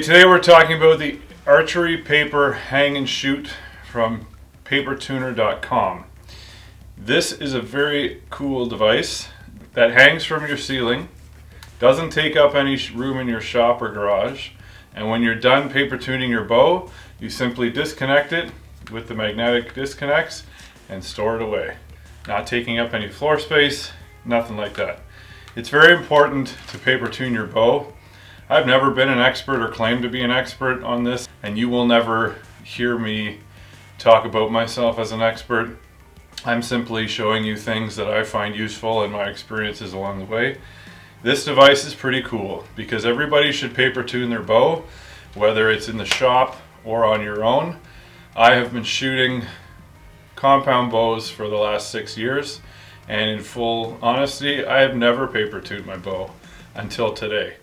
Okay, today we're talking about the Archery paper hang and shoot from papertuner.com. This is a very cool device that hangs from your ceiling, doesn't take up any room in your shop or garage, and when you're done paper tuning your bow, you simply disconnect it with the magnetic disconnects and store it away. Not taking up any floor space, nothing like that. It's very important to paper tune your bow. I've never been an expert or claimed to be an expert on this, and you will never hear me talk about myself as an expert. I'm simply showing you things that I find useful and my experiences along the way. This device is pretty cool because everybody should paper tune their bow, whether it's in the shop or on your own. I have been shooting compound bows for the last 6 years, and in full honesty, I have never paper tuned my bow until today.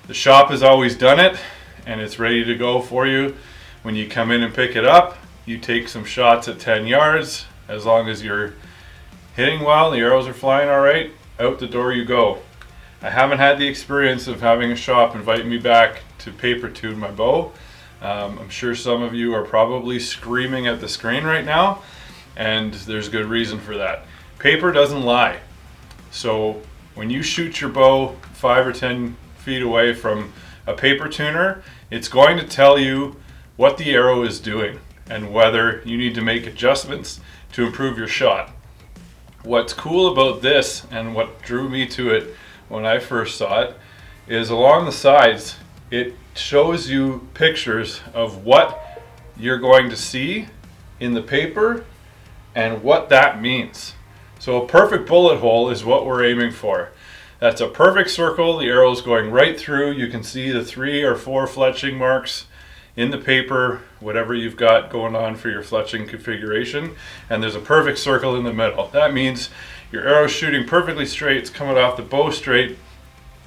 The shop has always done it, and it's ready to go for you. When you come in and pick it up, you take some shots at 10 yards. As long as you're hitting well, the arrows are flying all right, out the door you go. I haven't had the experience of having a shop invite me back to paper tune my bow. I'm sure some of you are probably screaming at the screen right now, and there's good reason for that. Paper doesn't lie. So when you shoot your bow 5 or 10 feet away from a paper tuner, it's going to tell you what the arrow is doing and whether you need to make adjustments to improve your shot. What's cool about this, and what drew me to it when I first saw it, is along the sides it shows you pictures of what you're going to see in the paper and what that means. So a perfect bullet hole is what we're aiming for. That's a perfect circle. The arrow is going right through. You can see the 3 or 4 fletching marks in the paper, whatever you've got going on for your fletching configuration, and there's a perfect circle in the middle. That means your arrow's shooting perfectly straight. It's coming off the bow straight.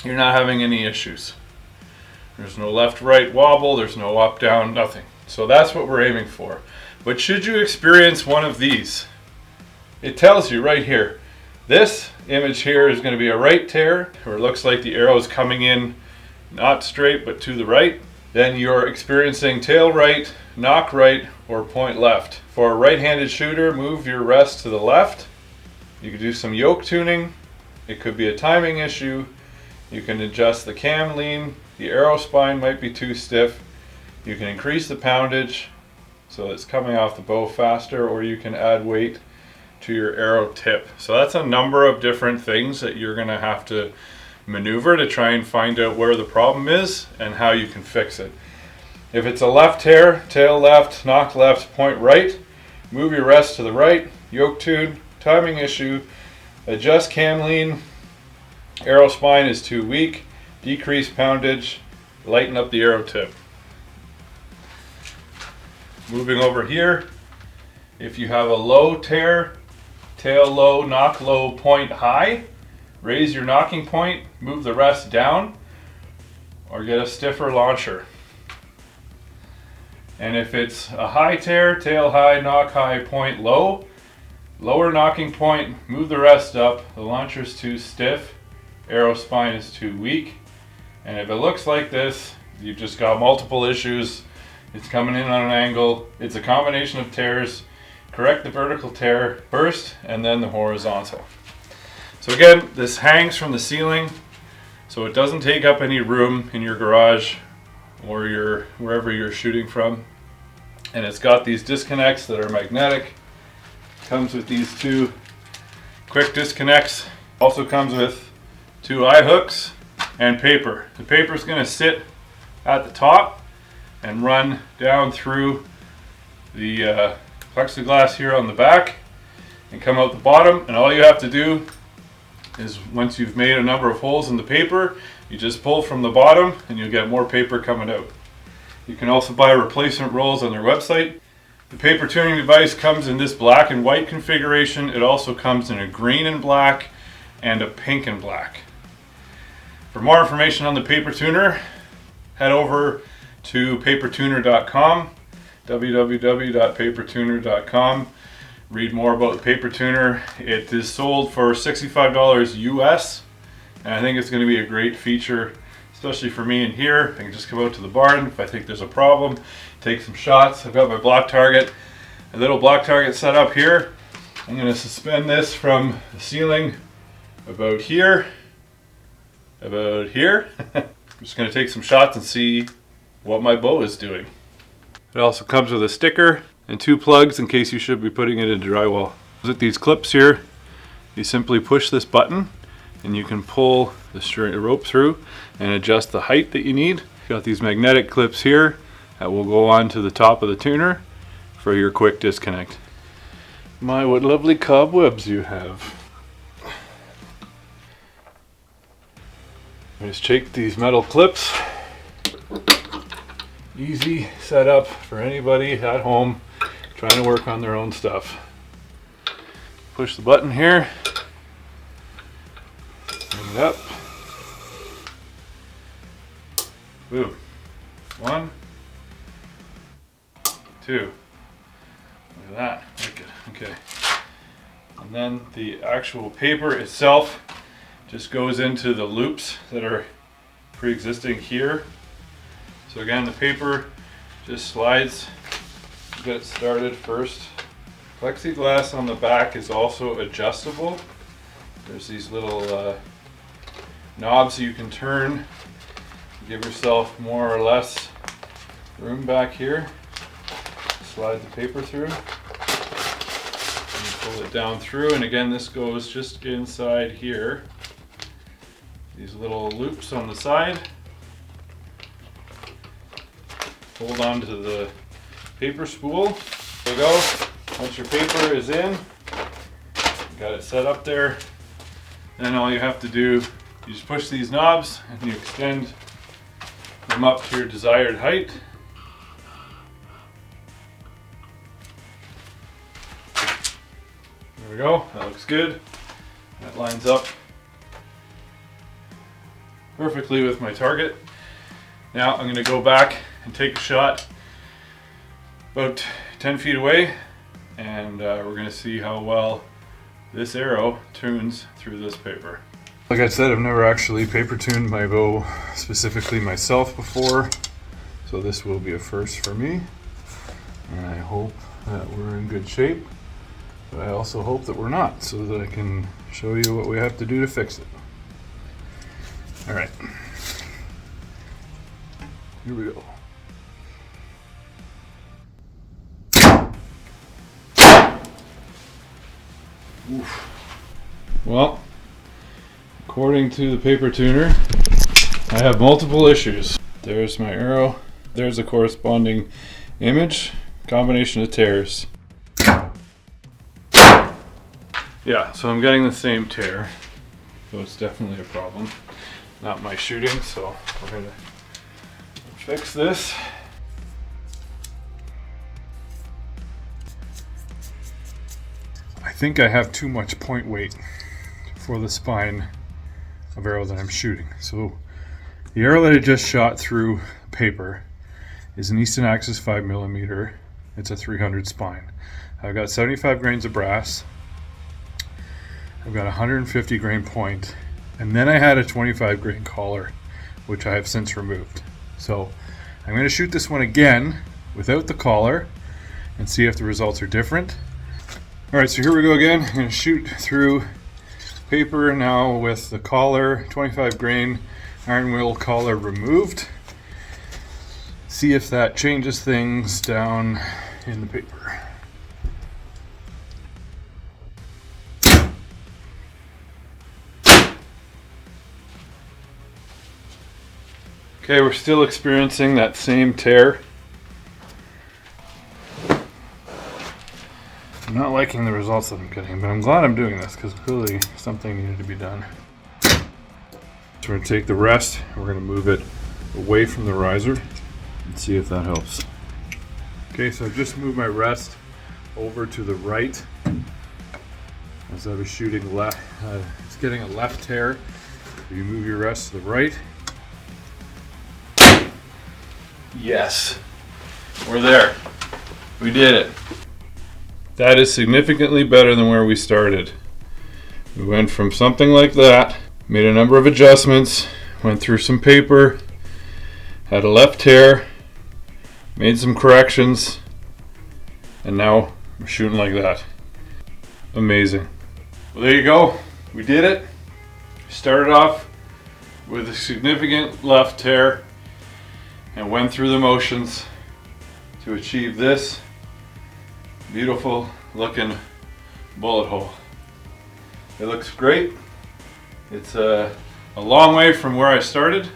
You're not having any issues. There's no left-right wobble. There's no up-down, nothing. So that's what we're aiming for. But should you experience one of these, it tells you right here. This image here is going to be a right tear, where it looks like the arrow is coming in not straight but to the right. Then you're experiencing tail right, knock right, or point left. For a right-handed shooter, move your rest to the left. You can do some yoke tuning. It could be a timing issue. You can adjust the cam lean. The arrow spine might be too stiff. You can increase the poundage so it's coming off the bow faster, or you can add weight to your arrow tip. So that's a number of different things that you're going to have to maneuver to try and find out where the problem is and how you can fix it. If it's a left tear, tail left, knock left, point right, move your rest to the right, yoke tune, timing issue, adjust cam lean, arrow spine is too weak, decrease poundage, lighten up the arrow tip. Moving over here, if you have a low tear, tail low, knock low, point high, raise your knocking point, move the rest down, or get a stiffer launcher. And if it's a high tear, tail high, knock high, point low, lower knocking point, move the rest up, the launcher's too stiff, arrow spine is too weak. And if it looks like this, you've just got multiple issues. It's coming in on an angle, it's a combination of tears. Correct the vertical tear first and then the horizontal. So again, this hangs from the ceiling, so it doesn't take up any room in your garage or wherever you're shooting from. And it's got these disconnects that are magnetic. Comes with these 2 quick disconnects. Also comes with 2 eye hooks and paper. The paper is going to sit at the top and run down through the plexiglass here on the back and come out the bottom, and all you have to do is, once you've made a number of holes in the paper, you just pull from the bottom and you'll get more paper coming out. You can also buy replacement rolls on their website. The paper tuning device comes in this black and white configuration. It also comes in a green and black and a pink and black. For more information on the paper tuner, head over to papertuner.com, www.papertuner.com. Read more about the paper tuner. It is sold for $65 US, and I think it's going to be a great feature especially for me in here. I can just come out to the barn if I think there's a problem, take some shots. I've got my block target, a little block target set up here. I'm going to suspend this from the ceiling about here. I'm just going to take some shots and see what my bow is doing. It also comes with a sticker and 2 plugs in case you should be putting it in drywall. With these clips here, you simply push this button and you can pull the rope through and adjust the height that you need. Got these magnetic clips here that will go on to the top of the tuner for your quick disconnect. My, what lovely cobwebs you have. Just take these metal clips. Easy setup for anybody at home trying to work on their own stuff. Push the button here. Bring it up. Boom. 1, 2. Look at that. Like it. Okay. And then the actual paper itself just goes into the loops that are pre-existing here. So again, the paper just slides to get it started first. Plexiglass on the back is also adjustable. There's these little knobs you can turn, give yourself more or less room back here. Slide the paper through and pull it down through, and again this goes just inside here. These little loops on the side. Hold on to the paper spool. There you go. Once your paper is in, you got it set up there. Then all you have to do, you just push these knobs and you extend them up to your desired height. There we go. That looks good. That lines up perfectly with my target. Now I'm going to go back and take a shot about 10 feet away, and we're going to see how well this arrow tunes through this paper. Like I said, I've never actually paper tuned my bow specifically myself before, so this will be a first for me, and I hope that we're in good shape, but I also hope that we're not, so that I can show you what we have to do to fix it. Alright, here we go. Oof. Well, according to the paper tuner, I have multiple issues. There's my arrow, there's a corresponding image, combination of tears. Yeah, so I'm getting the same tear, so it's definitely a problem. Not my shooting, so we're gonna fix this. I think I have too much point weight for the spine of arrow that I'm shooting. So the arrow that I just shot through paper is an Easton Axis 5mm. It's a 300 spine. I've got 75 grains of brass. I've got 150 grain point, and then I had a 25 grain collar, which I have since removed. So I'm going to shoot this one again without the collar and see if the results are different. Alright, so here we go again. I'm going to shoot through paper now with the collar, 25 grain iron wheel collar removed. See if that changes things down in the paper. Okay, we're still experiencing that same tear. I'm not liking the results that I'm getting, but I'm glad I'm doing this because clearly something needed to be done. So we're going to take the rest, we're going to move it away from the riser and see if that helps. Okay, so I've just moved my rest over to the right as I was shooting left. It's getting a left tear. You move your rest to the right. Yes, we're there. We did it. That is significantly better than where we started. We went from something like that, made a number of adjustments, went through some paper, had a left tear, made some corrections, and now I'm shooting like that. Amazing. Well, there you go. We did it. Started off with a significant left tear and went through the motions to achieve this beautiful looking bullet hole. It looks great. It's a long way from where I started,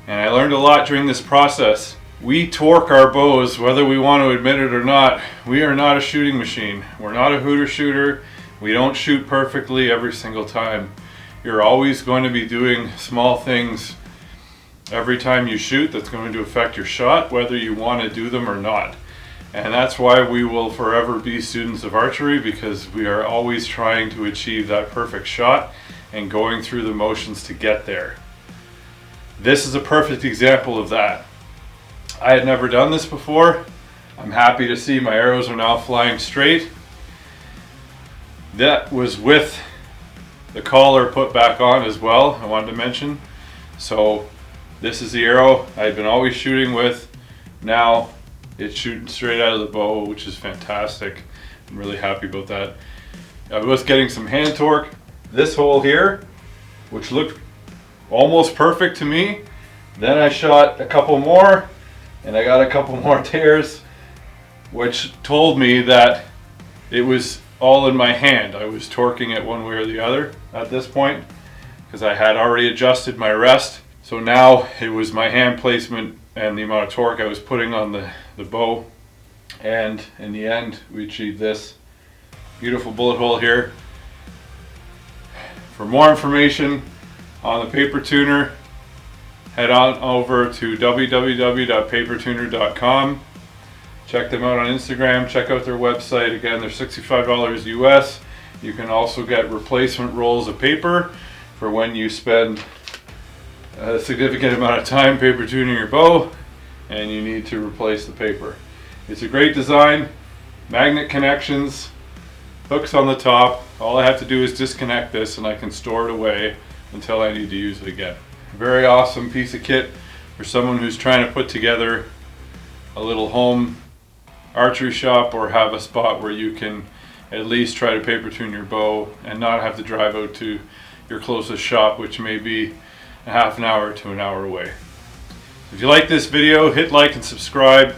and I learned a lot during this process. We torque our bows whether we want to admit it or not. We are not a shooting machine. We're not a hooter shooter. We don't shoot perfectly every single time. You're always going to be doing small things every time you shoot that's going to affect your shot, whether you want to do them or not. And that's why we will forever be students of archery, because we are always trying to achieve that perfect shot and going through the motions to get there. This is a perfect example of that. I had never done this before. I'm happy to see my arrows are now flying straight. That was with the collar put back on as well, I wanted to mention. So this is the arrow I've been always shooting with. Now it's shooting straight out of the bow, which is fantastic. I'm really happy about that. I was getting some hand torque. This hole here, which looked almost perfect to me. Then I shot a couple more and I got a couple more tears, which told me that it was all in my hand. I was torquing it one way or the other at this point because I had already adjusted my rest. So now it was my hand placement and the amount of torque I was putting on the bow. And in the end, we achieved this beautiful bullet hole here. For more information on the paper tuner, head on over to www.papertuner.com. Check them out on Instagram, check out their website. Again, they're $65 US. You can also get replacement rolls of paper for when you spend a significant amount of time paper tuning your bow and you need to replace the paper. It's a great design, magnet connections, hooks on the top. All I have to do is disconnect this and I can store it away until I need to use it again. A very awesome piece of kit for someone who's trying to put together a little home archery shop or have a spot where you can at least try to paper tune your bow and not have to drive out to your closest shop, which may be a half an hour to an hour away. If you like this video, hit like and subscribe.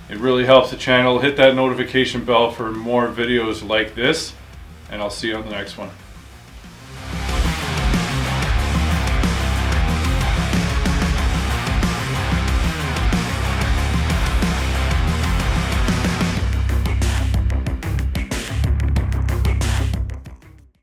It really helps the channel. Hit that notification bell for more videos like this, and I'll see you on the next one.